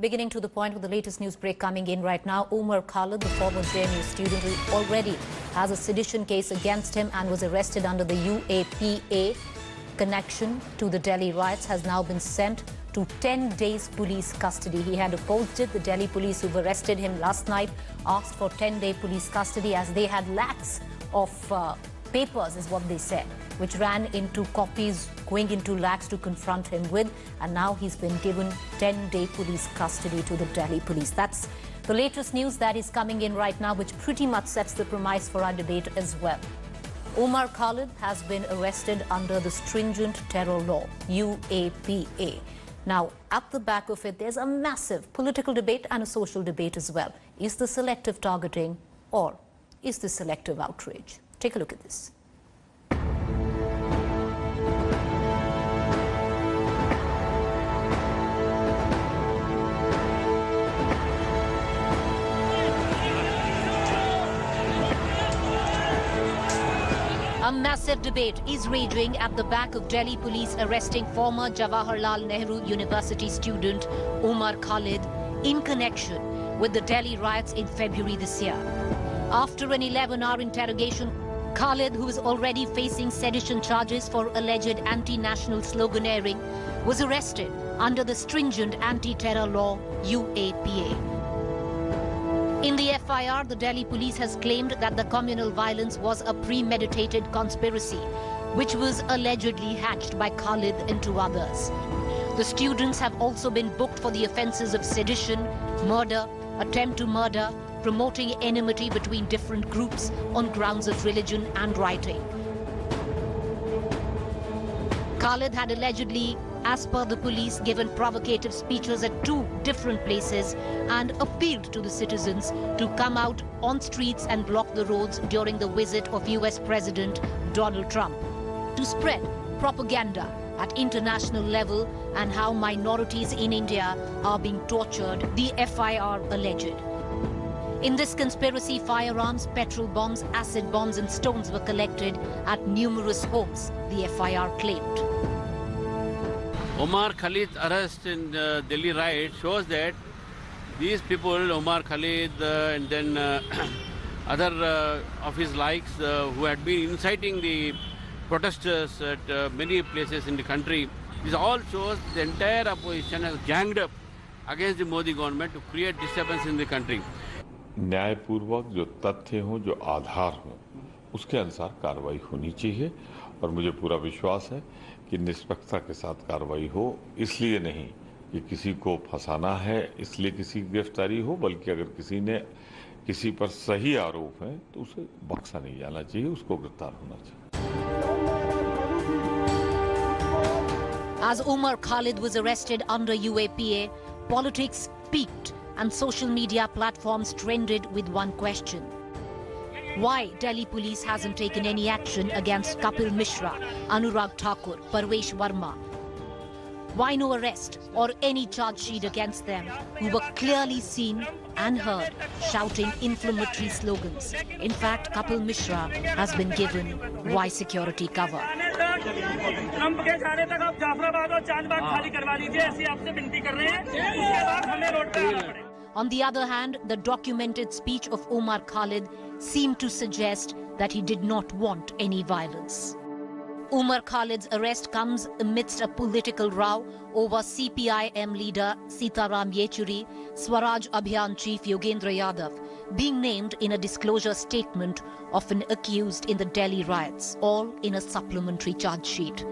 beginning to the point with the latest news break coming in right now. Umar Khalid, the former JNUSU student who already has a sedition case against him and was arrested under the UAPA connection to the Delhi riots, has now been sent to 10 days police custody. He had opposed it. The Delhi police who've arrested him last night asked for 10-day police custody as they had lacks of papers, is what they said, which ran into copies going into lakhs to confront him with, and now he's been given 10-day police custody to the Delhi police. That's the latest news that is coming in right now, which pretty much sets the premise for our debate as well. Umar Khalid has been arrested under the stringent terror law, UAPA. Now, at the back of it, there's a massive political debate and a social debate as well. Is this selective targeting or is this selective outrage? Take a look at this. A massive debate is raging at the back of Delhi police arresting former Jawaharlal Nehru University student Umar Khalid in connection with the Delhi riots in February this year. After an 11-hour interrogation, Khalid, who is already facing sedition charges for alleged anti-national sloganeering, was arrested under the stringent anti-terror law UAPA. In the FIR, the Delhi police has claimed that the communal violence was a premeditated conspiracy, which was allegedly hatched by Khalid and two others. The students have also been booked for the offences of sedition, murder, attempt to murder, promoting enmity between different groups on grounds of religion and rioting. Khalid had allegedly, as per the police, given provocative speeches at two different places and appealed to the citizens to come out on streets and block the roads during the visit of US President Donald Trump to spread propaganda at international level and how minorities in India are being tortured, the FIR alleged. In this conspiracy, firearms, petrol bombs, acid bombs and stones were collected at numerous homes, the FIR claimed. Umar Khalid's arrest in the Delhi riot shows that these people, Umar Khalid and then other of his likes who had been inciting the protesters at many places in the country, this all shows the entire opposition has ganged up against the Modi government to create disturbance in the country. न्यायपूर्वक जो तथ्य हों, जो आधार हों, उसके अनुसार कार्रवाई होनी चाहिए और मुझे पूरा विश्वास है कि निष्पक्षता के साथ कार्रवाई हो, इसलिए नहीं कि किसी को फंसाना है, इसलिए किसी की गिरफ्तारी हो, बल्कि अगर किसी ने किसी पर सही आरोप है तो उसे बख्शा नहीं जाना चाहिए, उसको गिरफ्तार होना चाहिए. As Umar Khalid was arrested under UAPA, politics peaked and social media platforms trended with one question. Why Delhi police hasn't taken any action against Kapil Mishra, Anurag Thakur, Parvesh Verma? Why no arrest or any charge sheet against them who were clearly seen and heard shouting inflammatory slogans? In fact, Kapil Mishra has been given Y security cover. On the other hand, the documented speech of Umar Khalid seemed to suggest that he did not want any violence. Umar Khalid's arrest comes amidst a political row over CPIM leader Sitaram Yechuri, Swaraj Abhiyan chief Yogendra Yadav being named in a disclosure statement of an accused in the Delhi riots, all in a supplementary charge sheet.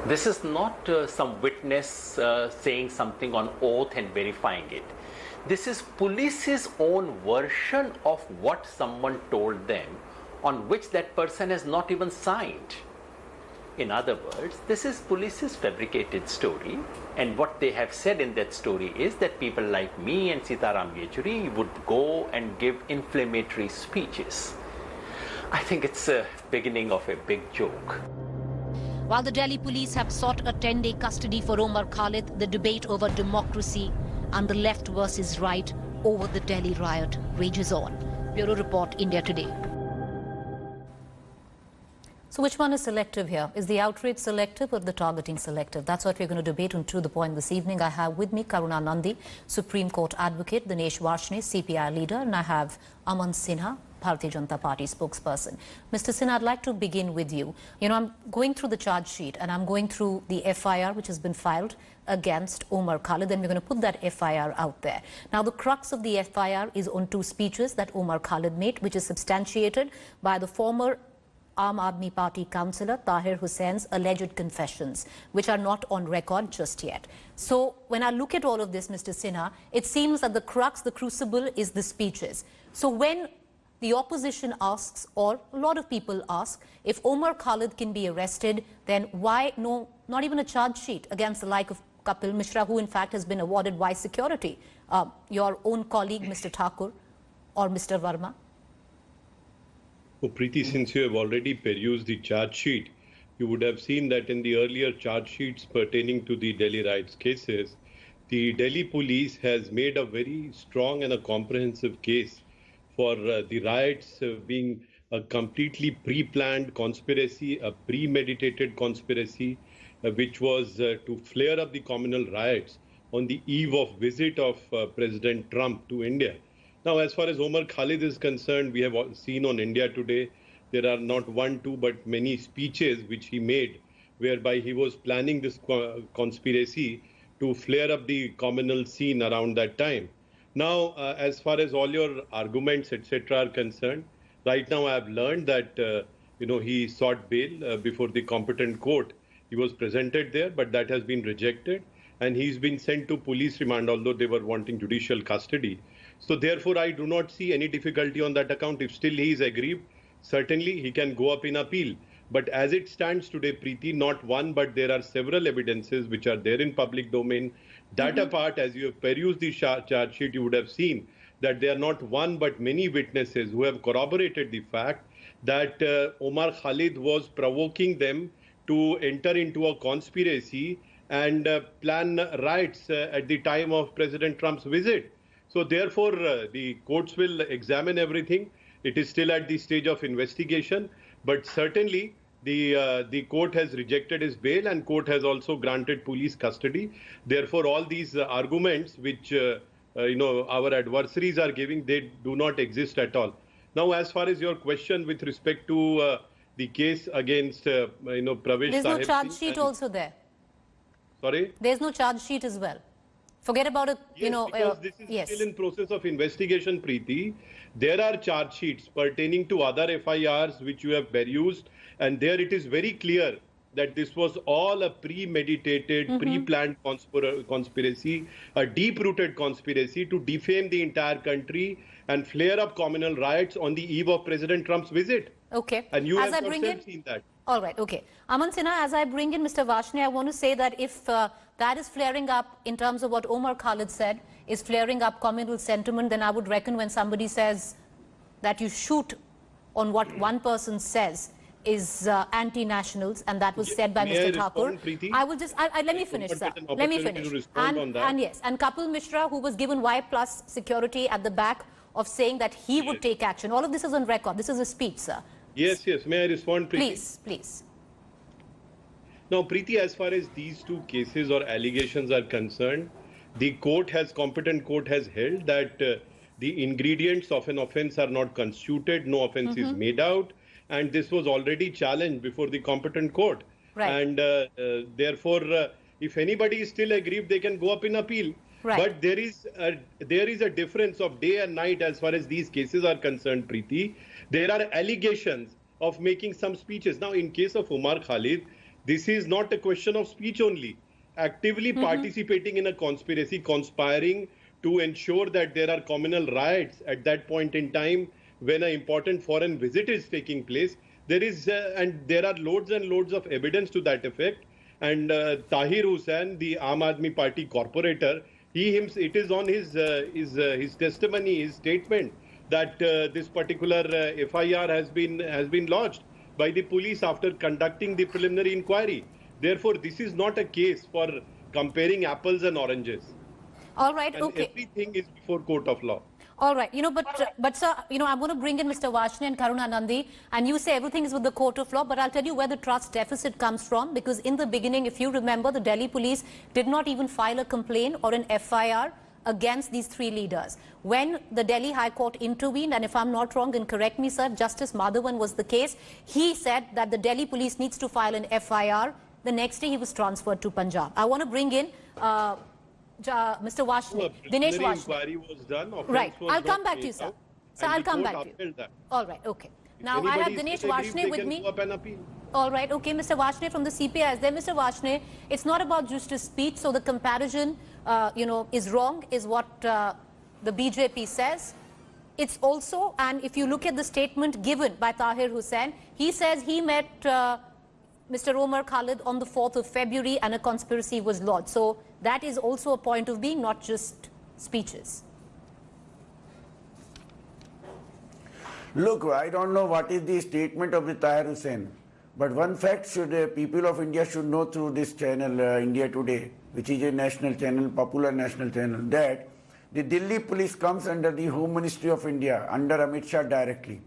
This is not some witness saying something on oath and verifying it. This is police's own version of what someone told them, on which that person has not even signed. In other words, this is police's fabricated story, and what they have said in that story is that people like me and Sitaram Yechuri would go and give inflammatory speeches. I think it's a beginning of a big joke. While the Delhi police have sought a 10-day custody for Umar Khalid, the debate over democracy and the left versus right over the Delhi riot rages on. Bureau Report, India Today. So which one is selective here? Is the outrage selective or the targeting selective? That's what we're going to debate on To The Point this evening. I have with me Karuna Nandi, Supreme Court advocate, Dinesh Varshne, CPI leader, and I have Aman Sinha, Bharatiya Janata Party spokesperson. Mr. Sinha, I'd like to begin with you. You know, I'm going through the charge sheet and I'm going through the FIR which has been filed against Umar Khalid, and we're going to put that FIR out there. Now, the crux of the FIR is on two speeches that Umar Khalid made, which is substantiated by the former Aam Aadmi Party councillor Tahir Hussein's alleged confessions, which are not on record just yet. So when I look at all of this, Mr. Sinha, it seems that the crux, the crucible is the speeches. So when the opposition asks, or a lot of people ask, if Umar Khalid can be arrested, then why not even a charge sheet against the like of Kapil Mishra, who in fact has been awarded vice security, your own colleague Mr. Thakur or Mr. Verma? Oh, Preeti, since you have already perused the charge sheet, you would have seen that in the earlier charge sheets pertaining to the Delhi riots cases, the Delhi police has made a very strong and a comprehensive case for the riots being a completely pre-planned conspiracy, a premeditated conspiracy, which was to flare up the communal riots on the eve of visit of President Trump to India. Now, as far as Umar Khalid is concerned, we have seen on India Today, there are not one, two, but many speeches which he made, whereby he was planning this conspiracy to flare up the communal scene around that time. Now, as far as all your arguments, etc., are concerned, right now I have learned that, he sought bail before the competent court. He was presented there, but that has been rejected. And he's been sent to police remand, although they were wanting judicial custody. So therefore, I do not see any difficulty on that account. If still he is aggrieved, certainly he can go up in appeal. But as it stands today, Preeti, not one, but there are several evidences which are there in public domain. That apart, as you have perused the charge sheet, you would have seen that there are not one, but many witnesses who have corroborated the fact that Umar Khalid was provoking them to enter into a conspiracy and plan riots at the time of President Trump's visit. So therefore, the courts will examine everything. It is still at the stage of investigation, but certainly the court has rejected his bail and court has also granted police custody. Therefore, all these arguments which our adversaries are giving, they do not exist at all. Now, as far as your question with respect to the case against Pravesh, there's no charge sheet also there. Sorry? There's no charge sheet as well. Forget about it, because this is still in process of investigation, Preeti. There are charge sheets pertaining to other FIRs which you have perused, and there it is very clear that this was all a premeditated, pre-planned conspiracy, a deep-rooted conspiracy to defame the entire country and flare up communal riots on the eve of President Trump's visit. Okay. And you have yourself seen that. All right, okay. Aman Sinha, as I bring in Mr. Varshne, I want to say that if that is flaring up in terms of what Umar Khalid said, is flaring up communal sentiment, then I would reckon when somebody says that you shoot on what one person says is anti-nationals, and that was said by Mr. Thakur. I will just, let me finish, sir. Let me finish. And yes, and Kapil Mishra, who was given Y+ security at the back of saying that he would take action. All of this is on record. This is a speech, sir. Yes, yes. May I respond, Preeti? Please, please. Now, Preeti, as far as these two cases or allegations are concerned, the competent court has held that the ingredients of an offence are not constituted, no offence is made out, and this was already challenged before the competent court. Right. And therefore, if anybody is still aggrieved, they can go up in appeal. Right. But there is a difference of day and night as far as these cases are concerned, Preeti. There are allegations of making some speeches. Now, in case of Umar Khalid, this is not a question of speech only. Actively participating in a conspiracy, conspiring to ensure that there are communal riots at that point in time when an important foreign visit is taking place. There is, and there are loads and loads of evidence to that effect. And Tahir Hussain, the Aam Aadmi Party corporator, it is on his testimony, his statement, that this particular FIR has been lodged by the police after conducting the preliminary inquiry. Therefore, this is not a case for comparing apples and oranges. All right, and okay. Everything is before court of law. All right, but sir, I'm going to bring in Mr. Varshney and Karuna Nandi, and you say everything is with the court of law, but I'll tell you where the trust deficit comes from, because in the beginning, if you remember, the Delhi police did not even file a complaint or an FIR against these three leaders. When the Delhi High Court intervened, and if I'm not wrong, and correct me, sir, Justice Madhavan was the case, he said that the Delhi police needs to file an FIR. The next day, he was transferred to Punjab. I want to bring in Mr. Varshney, Dinesh Varshney. Inquiry was done. Right. I'll come back to you, sir. Sir, I'll come back to you. All right. Okay. Now, I have Dinesh Varshney with me. All right. Okay. Mr. Varshney from the CPI is there. Mr. Varshney, it's not about just a speech. So the comparison, is wrong, is what the BJP says. It's also, and if you look at the statement given by Tahir Hussain, he says he met Mr. Umar Khalid on the 4th of February and a conspiracy was lodged. So that is also a point of being, not just speeches. Look, I don't know what is the statement of the Tahir Hussain, but one fact should people of India should know through this channel, India Today, which is a national channel, popular national channel, that the Delhi police comes under the Home Ministry of India, under Amit Shah directly.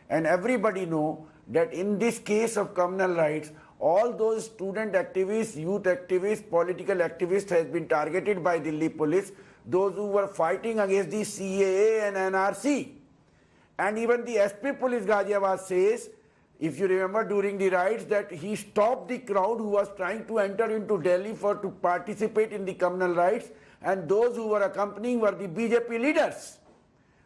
And everybody know that in this case of communal rights, all those student activists, youth activists, political activists has been targeted by Delhi police, those who were fighting against the CAA and NRC. And even the SP police Ghaziabad says, if you remember during the riots, that he stopped the crowd who was trying to enter into Delhi to participate in the communal riots, and those who were accompanying were the BJP leaders.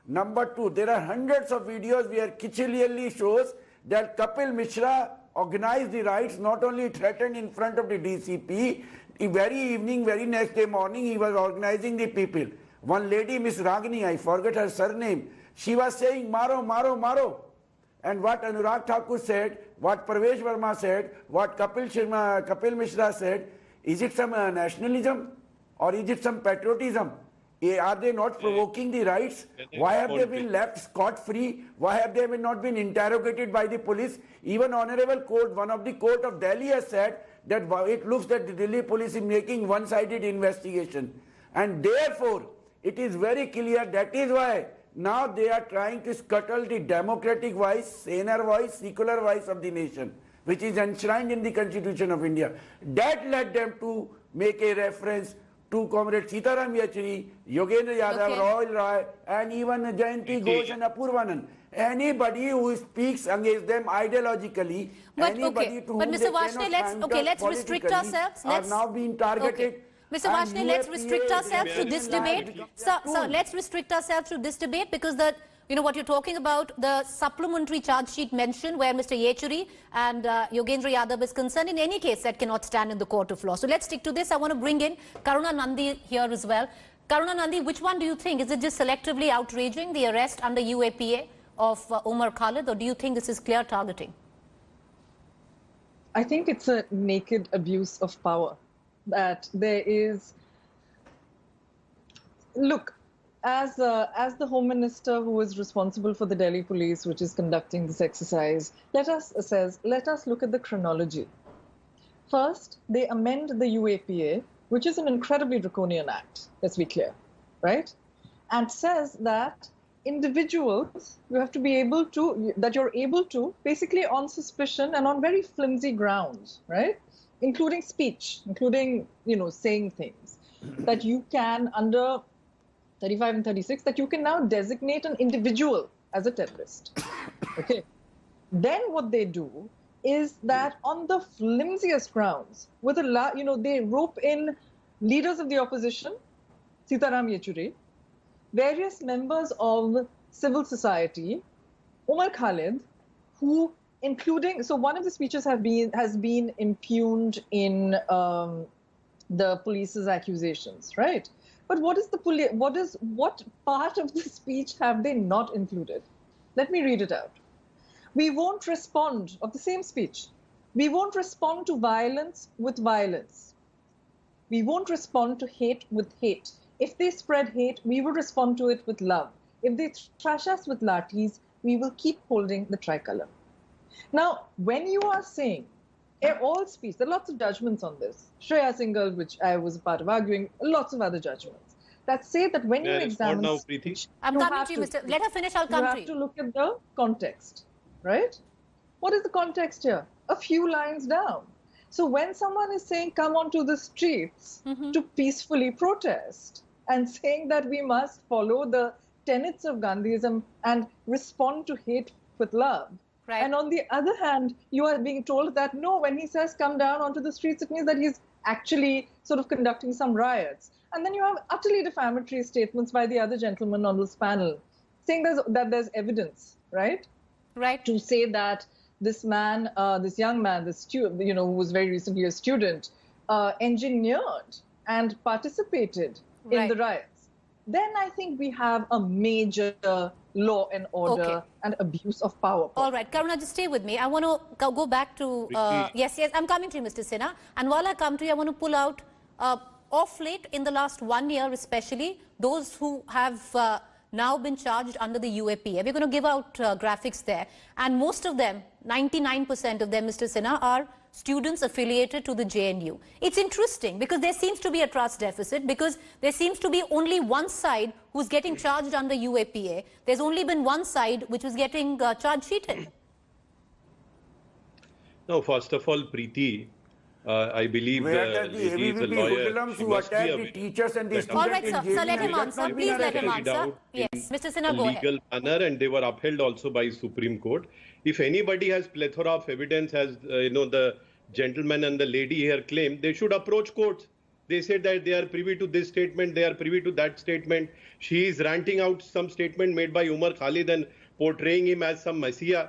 Number two, there are hundreds of videos where clearly shows that Kapil Mishra organized the riots, not only threatened in front of the DCP, the very evening, very next day morning, he was organizing the people. One lady, Miss Ragini, I forget her surname, she was saying, Maro, Maro, Maro. And what Anurag Thakur said, what Parvesh Verma said, what Kapil Mishra said, is it some nationalism or is it some patriotism? Are they not provoking the riots? Why have they been left scot-free? Why have they not been interrogated by the police? Even Honorable Court, one of the court of Delhi has said that it looks that the Delhi police is making one-sided investigation. And therefore, it is very clear that is why now they are trying to scuttle the democratic voice, saner voice, secular voice of the nation, which is enshrined in the Constitution of India. That led them to make a reference to Comrade Sitaram Yechury, Yogendra Yadav, Royal Rai, and even Jayanti Ghosh and Apurvanand. Anybody who speaks against them ideologically, anybody to whom Mr. Varshney, let's restrict ourselves. Are now being targeted. Okay. Mr. Varshney, let's restrict ourselves to this debate. Sir, let's restrict ourselves to this debate, because what you're talking about, the supplementary charge sheet mentioned where Mr. Yechury and Yogendra Yadav is concerned, in any case that cannot stand in the court of law. So let's stick to this. I want to bring in Karuna Nandi here as well. Karuna Nandi, which one do you think? Is it just selectively outraging, the arrest under UAPA of Umar Khalid, or do you think this is clear targeting? I think it's a naked abuse of power. That there is, look, as the Home Minister who is responsible for the Delhi police, which is conducting this exercise, let us look at the chronology. First, they amend the UAPA, which is an incredibly draconian act, let's be clear, right? And says that individuals, you're able to, basically on suspicion and on very flimsy grounds, right? Including speech, including, saying things, that you can, under 35 and 36, that you can now designate an individual as a terrorist. Okay. Then what they do is that on the flimsiest grounds, with they rope in leaders of the opposition, Sitaram Yechury, various members of civil society, Umar Khalid, who including, so one of the speeches has been impugned in the police's accusations, right? But what part of the speech have they not included? Let me read it out. We won't respond, of the same speech, we won't respond to violence with violence. We won't respond to hate with hate. If they spread hate, we will respond to it with love. If they trash us with lathis, we will keep holding the tricolour. Now, when you are saying, all speech, there are lots of judgments on this. Shreya Singhal, which I was a part of arguing, lots of other judgments. that say that when you May I respond examine now, speech, Preeti? I'm coming to you, Mr. Let her finish, I'll come you to have you. to look at the context, right? What is the context here? A few lines down. So when someone is saying come onto the streets to peacefully protest and saying that we must follow the tenets of Gandhism and respond to hate with love, Right. and on the other hand, you are being told that no, when he says come down onto the streets, it means that he's actually sort of conducting some riots. And then you have utterly defamatory statements by the other gentlemen on this panel saying that there's evidence, right? Right. To say that this man, this young man, this student, who was very recently a student, engineered and participated in Right. the riots. Then I think we have a major law and order Okay. and abuse of power. All right, Karuna, just stay with me. I want to go back to... yes, I'm coming to you, Mr. Sinha. And while I come to you, I want to pull out, off late, in the last 1 year especially, those who have now been charged under the UAPA. We're going to give out graphics there. And most of them, 99% of them, Mr. Sinha, are students affiliated to the JNU. It's interesting because there seems to be a trust deficit, because there seems to be only one side who's getting charged under UAPA. There's only been one side which was getting charge sheeted. No, first of all, Preeti, I believe Where the the lady is a ABVP lawyer. hoodlums She who must be attack the aware teachers and the that students All right, in sir. JNU So let him has answer. not been Please let him arrested. answer. Yes, Mr. Sinha, go ahead. legal manner, and they were upheld also by Supreme Court. If anybody has plethora of evidence, as the gentleman and the lady here claim, they should approach courts. They said that they are privy to this statement, they are privy to that statement. She is ranting out some statement made by Umar Khalid and portraying him as some messiah.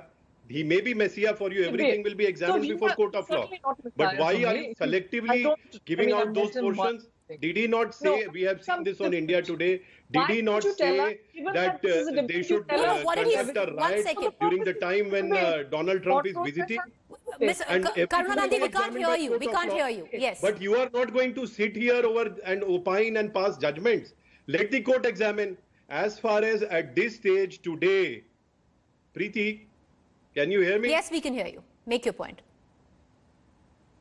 He may be messiah for you. Everything will be examined before court of law. But why are you selectively giving out those portions? Did he not say, we have seen this on India Today, did he not say that they should conduct a riot during the time when Donald Trump is visiting? Karuna Nandi, we can't hear you. We can't hear you. Yes. But you are not going to sit here over and opine and pass judgments. Let the court examine. As far as at this stage today, Preeti, can you hear me? Yes, we can hear you. Make your point.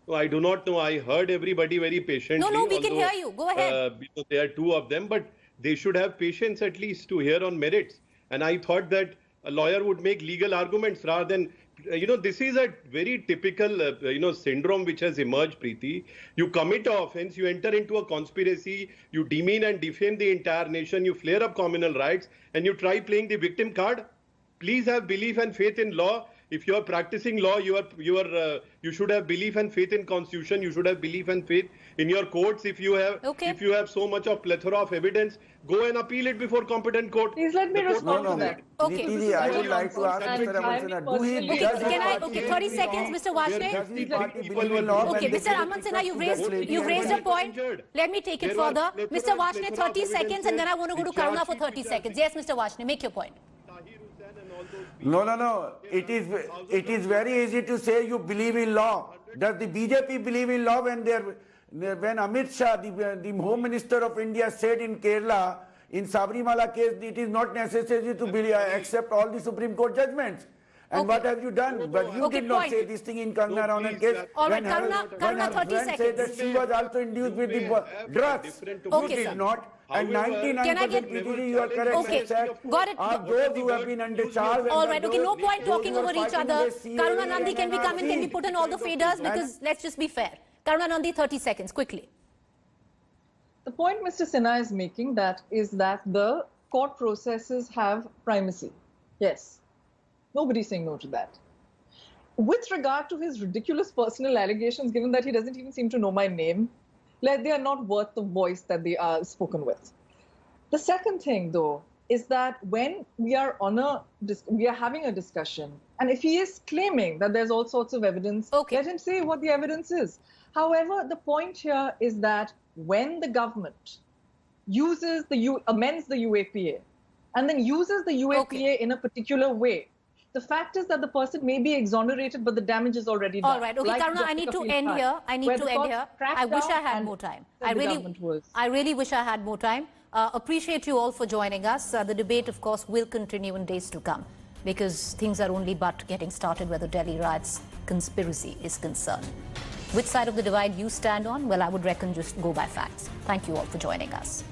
No, I do not know. I heard everybody very patiently. No, we can hear you. Go ahead. There are two of them, but they should have patience at least to hear on merits. And I thought that a lawyer would make legal arguments rather than, this is a very typical, syndrome which has emerged, Preeti. You commit an offense, you enter into a conspiracy, you demean and defame the entire nation, you flare up communal rights, and you try playing the victim card. Please have belief and faith in law. If you are practicing law, you should have belief and faith in constitution. You should have belief and faith in your courts. If you have so much of plethora of evidence, go and appeal it before competent court. Please let me respond to that. Okay. Preeti, I would like to ask Mr. Aman Sinha, 30 seconds, Mr. Vashne. Okay, Mr. Aman Sinha, you've raised a point. Let me take it further. Mr. Vashne, 30 seconds, and then I want to go to Karuna for 30 seconds. Yes, Mr. Vashne, make your point. No. It is very easy to say you believe in law. Does the BJP believe in law when Amit Shah, the Home Minister of India, said in Kerala, in Sabrimala case, it is not necessary to accept all the Supreme Court judgments. And what have you done? But you did not say this thing in Kangana Ranaut case. All right, Karuna, 30 seconds. Said that she was also induced with the drugs. You did not. And 99% PTG, you are correct. Okay, got it. Are those who have been under charge. All right, okay, no point talking over each other. Karuna Nandi, can we come in? Can we put in all the faders? Because let's just be fair. Karuna Nandi, 30 seconds, quickly. The point Mr. Sinha is making is that the court processes have primacy. Yes. Nobody's saying no to that. With regard to his ridiculous personal allegations, given that he doesn't even seem to know my name, they are not worth the voice that they are spoken with. The second thing, though, is that when we are having a discussion, and if he is claiming that there's all sorts of evidence, let him say what the evidence is. However, the point here is that when the government amends the UAPA and then uses the UAPA in a particular way, the fact is that the person may be exonerated, but the damage is already done. All right, okay, Karuna, I need to end here. I wish I had more time. I really wish I had more time. Appreciate you all for joining us. The debate, of course, will continue in days to come because things are only but getting started where the Delhi riots conspiracy is concerned. Which side of the divide you stand on? Well, I would reckon just go by facts. Thank you all for joining us.